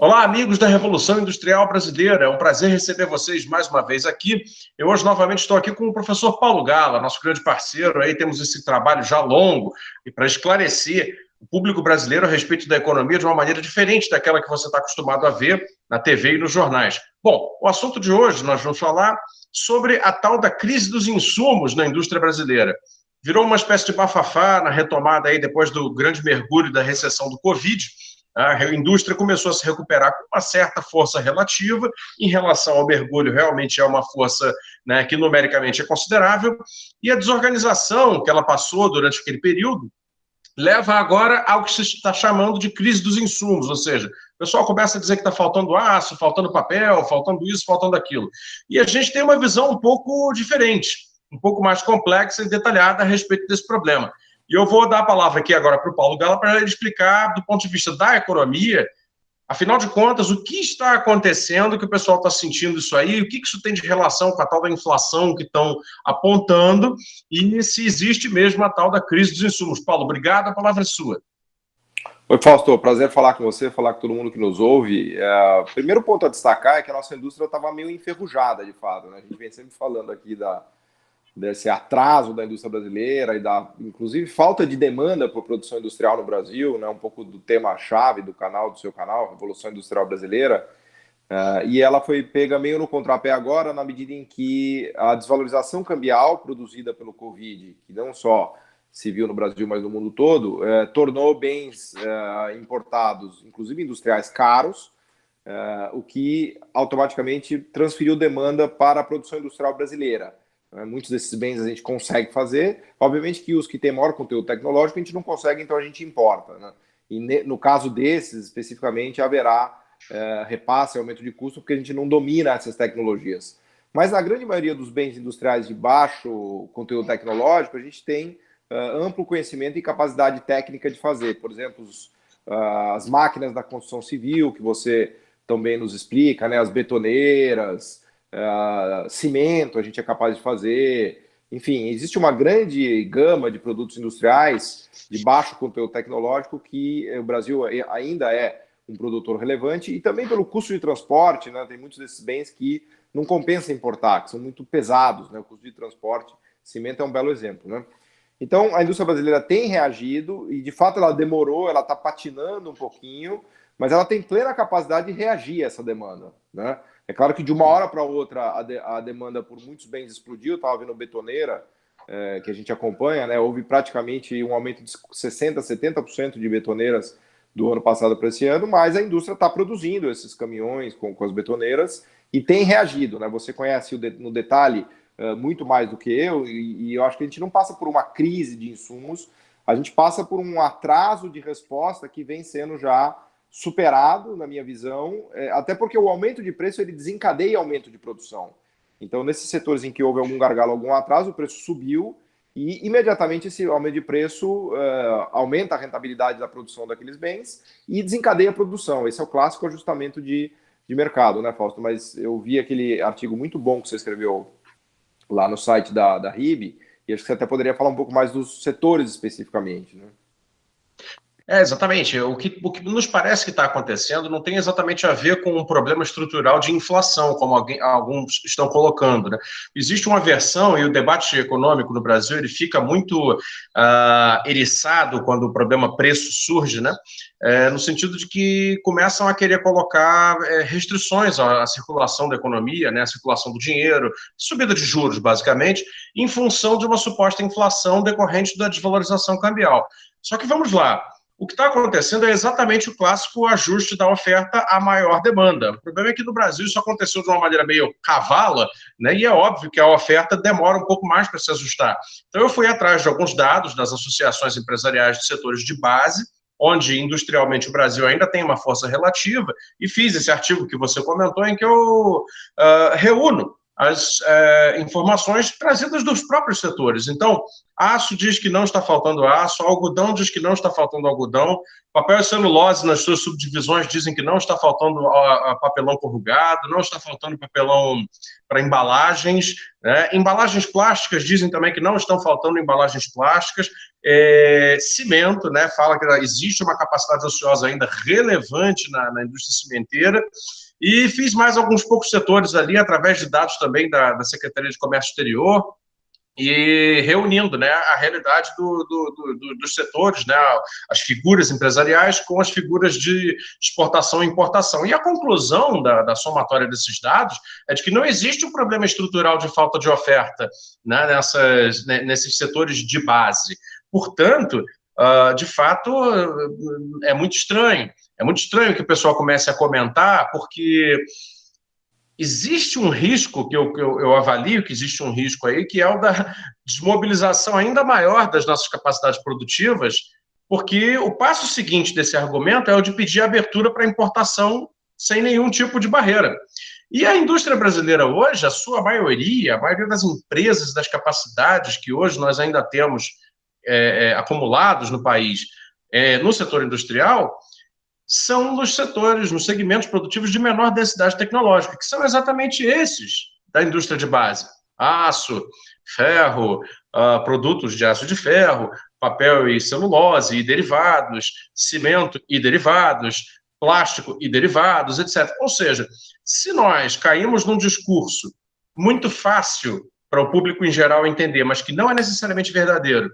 Olá, amigos da Revolução Industrial Brasileira. É um prazer receber vocês mais uma vez aqui. Eu hoje novamente estou aqui com o professor Paulo Gala, nosso grande parceiro. Aí temos esse trabalho já longo e para esclarecer o público brasileiro a respeito da economia de uma maneira diferente daquela que você está acostumado a ver na TV e nos jornais. Bom, o assunto de hoje nós vamos falar sobre a tal da crise dos insumos na indústria brasileira. Virou uma espécie de bafafá na retomada aí depois do grande mergulho da recessão do Covid. A indústria começou a se recuperar com uma certa força relativa em relação ao mergulho, realmente é uma força, né, que numericamente é considerável, e a desorganização que ela passou durante aquele período leva agora ao que se está chamando de crise dos insumos, ou seja, o pessoal começa a dizer que está faltando aço, faltando papel, faltando isso, faltando aquilo. E a gente tem uma visão um pouco diferente, um pouco mais complexa e detalhada a respeito desse problema. E eu vou dar a palavra aqui agora para o Paulo Gala para ele explicar, do ponto de vista da economia, afinal de contas, o que está acontecendo, que o pessoal está sentindo isso aí, o que isso tem de relação com a tal da inflação que estão apontando e se existe mesmo a tal da crise dos insumos. Paulo, obrigado, a palavra é sua. Oi, Fausto, prazer falar com você, falar com todo mundo que nos ouve. O primeiro ponto a destacar é que a nossa indústria estava meio enferrujada, de fato, né? A gente vem sempre falando aqui desse atraso da indústria brasileira e inclusive, falta de demanda por produção industrial no Brasil, né, um pouco do tema-chave do seu canal, Revolução Industrial Brasileira, e ela foi pega meio no contrapé agora, na medida em que a desvalorização cambial produzida pelo Covid, que não só se viu no Brasil, mas no mundo todo, tornou bens importados, inclusive industriais, caros, o que automaticamente transferiu demanda para a produção industrial brasileira. Muitos desses bens a gente consegue fazer, obviamente que os que têm maior conteúdo tecnológico a gente não consegue, então a gente importa, né? E no caso desses, especificamente, haverá repasse, aumento de custo, porque a gente não domina essas tecnologias. Mas na grande maioria dos bens industriais de baixo conteúdo tecnológico, a gente tem amplo conhecimento e capacidade técnica de fazer. Por exemplo, as máquinas da construção civil, que você também nos explica, né? As betoneiras, cimento a gente é capaz de fazer, enfim, existe uma grande gama de produtos industriais de baixo conteúdo tecnológico que o Brasil ainda é um produtor relevante, e também pelo custo de transporte, né, tem muitos desses bens que não compensa importar, que são muito pesados, né, o custo de transporte, cimento é um belo exemplo, né? Então a indústria brasileira tem reagido e de fato ela demorou, ela está patinando um pouquinho, mas ela tem plena capacidade de reagir a essa demanda, né? É claro que de uma hora para outra a demanda por muitos bens explodiu. Estava vendo betoneira, que a gente acompanha, né? Houve praticamente um aumento de 60%, 70% de betoneiras do ano passado para esse ano, mas a indústria está produzindo esses caminhões com as betoneiras e tem reagido, né? Você conhece no detalhe muito mais do que eu, e eu acho que a gente não passa por uma crise de insumos, a gente passa por um atraso de resposta que vem sendo já superado, na minha visão, até porque o aumento de preço ele desencadeia aumento de produção. Então, nesses setores em que houve algum gargalo, algum atraso, o preço subiu e imediatamente esse aumento de preço aumenta a rentabilidade da produção daqueles bens e desencadeia a produção. Esse é o clássico ajustamento de mercado, né, Fausto? Mas eu vi aquele artigo muito bom que você escreveu lá no site da RIB, e acho que você até poderia falar um pouco mais dos setores especificamente, né? Exatamente. O que nos parece que está acontecendo não tem exatamente a ver com um problema estrutural de inflação, como alguns estão colocando, né? Existe uma versão, e o debate econômico no Brasil ele fica muito eriçado quando o problema preço surge, né? No sentido de que começam a querer colocar restrições à circulação da economia, né? À circulação do dinheiro, subida de juros, basicamente, em função de uma suposta inflação decorrente da desvalorização cambial. Só que vamos lá. O que está acontecendo é exatamente o clássico ajuste da oferta à maior demanda. O problema é que no Brasil isso aconteceu de uma maneira meio cavala, né? E é óbvio que a oferta demora um pouco mais para se ajustar. Então eu fui atrás de alguns dados das associações empresariais de setores de base, onde industrialmente o Brasil ainda tem uma força relativa, e fiz esse artigo que você comentou, em que eu reúno as informações trazidas dos próprios setores. Então, aço diz que não está faltando aço, algodão diz que não está faltando algodão, papel e celulose nas suas subdivisões dizem que não está faltando papelão corrugado, não está faltando papelão para embalagens, né? Embalagens plásticas dizem também que não estão faltando embalagens plásticas, cimento, né? Fala que existe uma capacidade ociosa ainda relevante na indústria cimenteira. E fiz mais alguns poucos setores ali, através de dados também da Secretaria de Comércio Exterior, e reunindo, né, a realidade dos setores, né, as figuras empresariais com as figuras de exportação e importação. E a conclusão da somatória desses dados é de que não existe um problema estrutural de falta de oferta, né, nesses setores de base. Portanto, de fato, é muito estranho. É muito estranho que o pessoal comece a comentar, porque existe um risco, que eu avalio que existe um risco aí, que é o da desmobilização ainda maior das nossas capacidades produtivas, porque o passo seguinte desse argumento é o de pedir abertura para importação sem nenhum tipo de barreira. E a indústria brasileira hoje, a maioria das empresas, das capacidades que hoje nós ainda temos acumulados no país, no setor industrial, são nos setores, nos segmentos produtivos de menor densidade tecnológica, que são exatamente esses da indústria de base. Aço, ferro, produtos de aço de ferro, papel e celulose e derivados, cimento e derivados, plástico e derivados, etc. Ou seja, se nós caímos num discurso muito fácil para o público em geral entender, mas que não é necessariamente verdadeiro,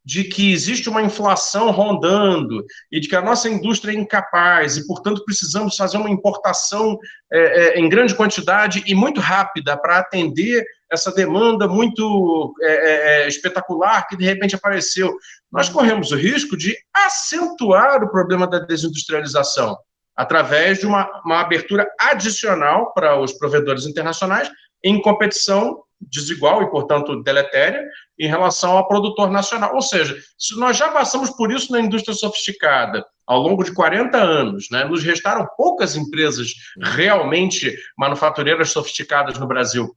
de que existe uma inflação rondando e de que a nossa indústria é incapaz e, portanto, precisamos fazer uma importação em grande quantidade e muito rápida para atender essa demanda muito espetacular que, de repente, apareceu. Nós corremos o risco de acentuar o problema da desindustrialização através de uma abertura adicional para os provedores internacionais em competição desigual e, portanto, deletéria em relação ao produtor nacional. Ou seja, se nós já passamos por isso na indústria sofisticada ao longo de 40 anos, né, nos restaram poucas empresas realmente manufatureiras sofisticadas no Brasil,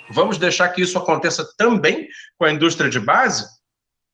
vamos deixar que isso aconteça também com a indústria de base?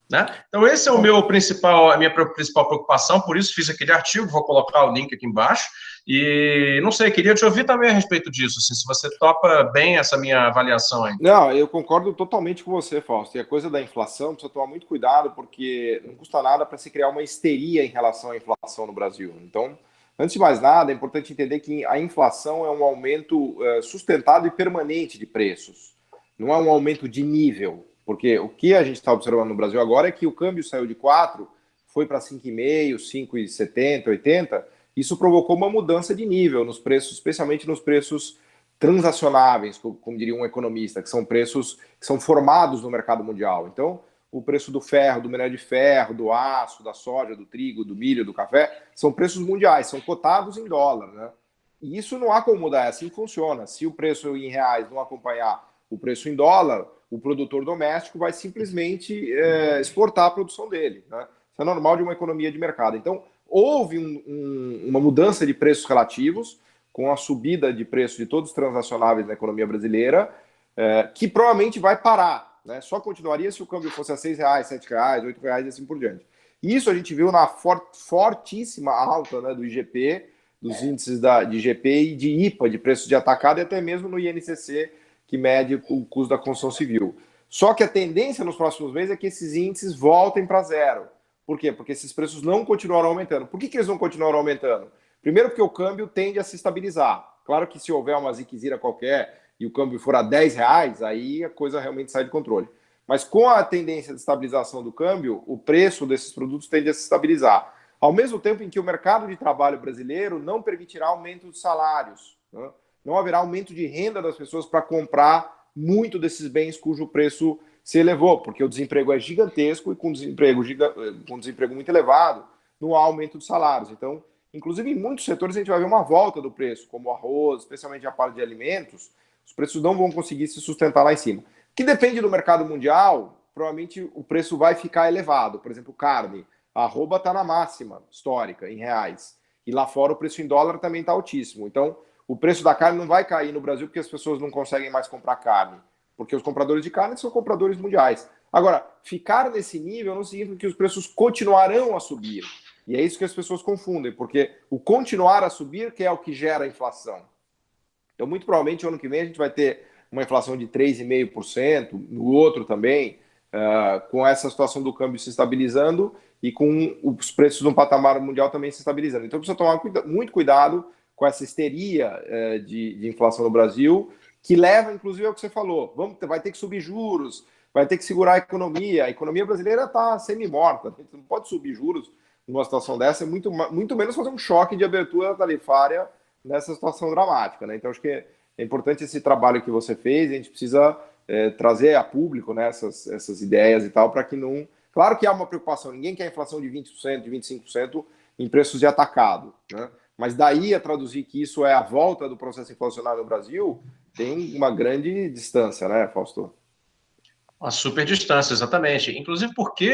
Né? Então, esse é a minha principal preocupação, por isso fiz aquele artigo, vou colocar o link aqui embaixo, e não sei, queria te ouvir também a respeito disso, assim, se você topa bem essa minha avaliação aí. Não, eu concordo totalmente com você, Fausto, e a coisa da inflação precisa tomar muito cuidado, porque não custa nada para se criar uma histeria em relação à inflação no Brasil. Então, antes de mais nada, é importante entender que a inflação é um aumento sustentado e permanente de preços, não é um aumento de nível. Porque o que a gente está observando no Brasil agora é que o câmbio saiu de 4, foi para 5,5, 5,70, 80. Isso provocou uma mudança de nível nos preços, especialmente nos preços transacionáveis, como diria um economista, que são preços que são formados no mercado mundial. Então, o preço do ferro, do minério de ferro, do aço, da soja, do trigo, do milho, do café, são preços mundiais, são cotados em dólar, né? E isso não há como mudar, é assim que funciona. Se o preço em reais não acompanhar o preço em dólar, o produtor doméstico vai simplesmente exportar a produção dele, né? Isso é normal de uma economia de mercado. Então, houve uma mudança de preços relativos, com a subida de preço de todos os transacionáveis na economia brasileira, que provavelmente vai parar, né? Só continuaria se o câmbio fosse a R$6, R$7, R$8 e assim por diante. Isso a gente viu na fortíssima alta, né, do IGP, dos índices de IGP e de IPA, de preços de atacado, e até mesmo no INCC, que mede o custo da construção civil. Só que a tendência nos próximos meses é que esses índices voltem para zero. Por quê? Porque esses preços não continuarão aumentando. Por que eles não continuarão aumentando? Primeiro, porque o câmbio tende a se estabilizar. Claro que se houver uma ziquezira qualquer e o câmbio for a R$10, aí a coisa realmente sai de controle. Mas com a tendência de estabilização do câmbio, o preço desses produtos tende a se estabilizar. Ao mesmo tempo em que o mercado de trabalho brasileiro não permitirá aumento de salários, né? Não haverá aumento de renda das pessoas para comprar muito desses bens cujo preço se elevou, porque o desemprego é gigantesco e com desemprego muito elevado, não há aumento de salários. Então, inclusive em muitos setores a gente vai ver uma volta do preço, como o arroz, especialmente a parte de alimentos, os preços não vão conseguir se sustentar lá em cima. Que depende do mercado mundial, provavelmente o preço vai ficar elevado. Por exemplo, carne, a arroba está na máxima histórica, em reais. E lá fora o preço em dólar também está altíssimo. Então, o preço da carne não vai cair no Brasil porque as pessoas não conseguem mais comprar carne, porque os compradores de carne são compradores mundiais. Agora, ficar nesse nível não significa que os preços continuarão a subir. E é isso que as pessoas confundem, porque o continuar a subir que é o que gera a inflação. Então, muito provavelmente, ano que vem a gente vai ter uma inflação de 3,5%, no outro também, com essa situação do câmbio se estabilizando e com os preços no patamar mundial também se estabilizando. Então, precisa tomar muito cuidado com essa histeria de inflação no Brasil, que leva, inclusive, ao que você falou. Vai ter que subir juros, vai ter que segurar a economia. A economia brasileira está semi-morta. A gente não pode subir juros numa situação dessa, muito menos fazer um choque de abertura tarifária nessa situação dramática, né? Então, acho que é importante esse trabalho que você fez, a gente precisa trazer a público, né, essas ideias e tal, para que não... Claro que há uma preocupação, ninguém quer inflação de 20%, de 25% em preços de atacado, né? Mas daí a traduzir que isso é a volta do processo inflacionário no Brasil, tem uma grande distância, né, Fausto? Uma super distância, exatamente. Inclusive porque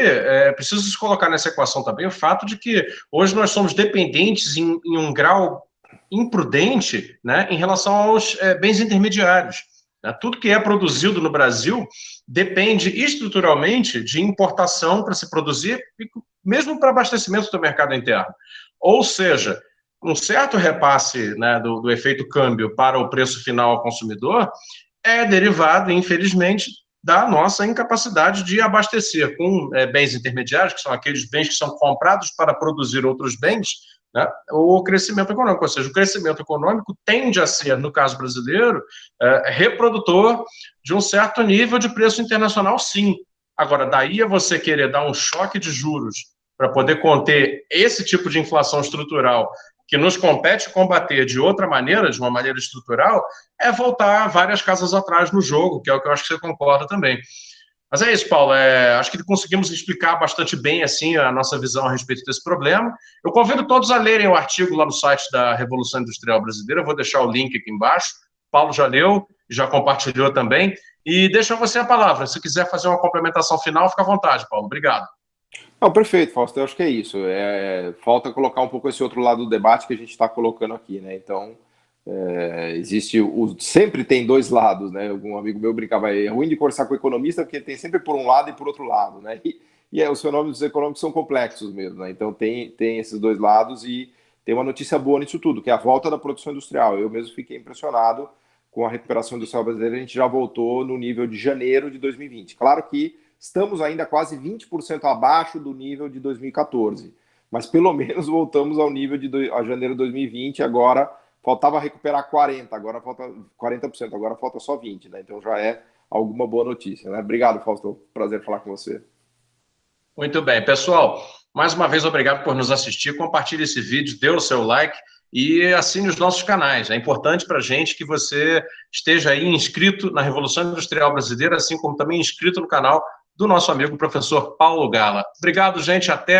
preciso se colocar nessa equação também o fato de que hoje nós somos dependentes em um grau imprudente, né, em relação aos bens intermediários. Né? Tudo que é produzido no Brasil depende estruturalmente de importação para se produzir, mesmo para abastecimento do mercado interno. Ou seja, um certo repasse, né, do efeito câmbio para o preço final ao consumidor é derivado, infelizmente, da nossa incapacidade de abastecer com bens intermediários, que são aqueles bens que são comprados para produzir outros bens, né, o crescimento econômico. Ou seja, o crescimento econômico tende a ser, no caso brasileiro, reprodutor de um certo nível de preço internacional, sim. Agora, daí a você querer dar um choque de juros para poder conter esse tipo de inflação estrutural que nos compete combater de outra maneira, de uma maneira estrutural, é voltar várias casas atrás no jogo, que é o que eu acho que você concorda também. Mas é isso, Paulo. Acho que conseguimos explicar bastante bem assim a nossa visão a respeito desse problema. Eu convido todos a lerem o artigo lá no site da Revolução Industrial Brasileira. Eu vou deixar o link aqui embaixo. Paulo já leu, já compartilhou também. E deixa você a palavra. Se quiser fazer uma complementação final, fica à vontade, Paulo. Obrigado. Não, perfeito, Fausto. Eu acho que é isso. Falta colocar um pouco esse outro lado do debate que a gente está colocando aqui, né? Então, sempre tem dois lados, né? Um amigo meu brincava, é ruim de conversar com o economista porque tem sempre por um lado e por outro lado, né? E os fenômenos econômicos são complexos mesmo, né? Então tem esses dois lados e tem uma notícia boa nisso tudo, que é a volta da produção industrial. Eu mesmo fiquei impressionado com a recuperação industrial brasileira. A gente já voltou no nível de janeiro de 2020. Claro que estamos ainda quase 20% abaixo do nível de 2014, mas pelo menos voltamos ao nível de janeiro de 2020. Agora faltava recuperar 40%, agora falta 40%, agora falta só 20%, né? Então já é alguma boa notícia, né? Obrigado, Fausto. Prazer falar com você. Muito bem, pessoal. Mais uma vez, obrigado por nos assistir. Compartilhe esse vídeo, dê o seu like e assine os nossos canais. É importante para a gente que você esteja aí inscrito na Revolução Industrial Brasileira, assim como também inscrito no canal do nosso amigo professor Paulo Gala. Obrigado, gente. Até